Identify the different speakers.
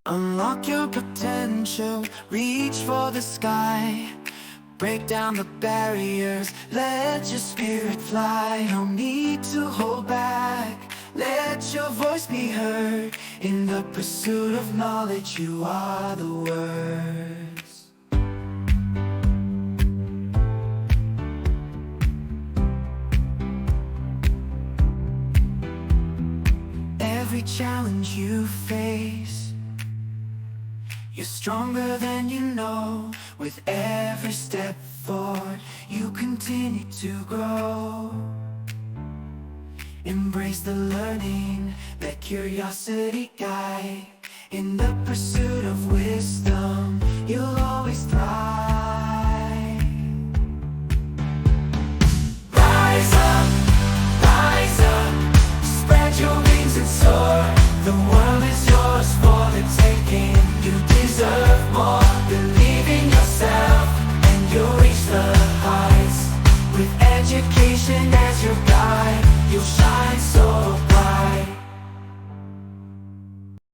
Speaker 1: Unlock your potential, reach for the sky. Break down the barriers, let your spirit fly. No need to hold back, let your voice be heard. In the pursuit of knowledge, you are the words. Every challenge you face, you're stronger than you know. With every step forward, you continue to grow. Embrace the learning, let curiosity guide. In the pursuit of wisdom, you'll always thrive. Rise up, spread your wings and soar. The world is yours for the taking. You deserve more. Believe in yourself and you'll reach the heights. With education as your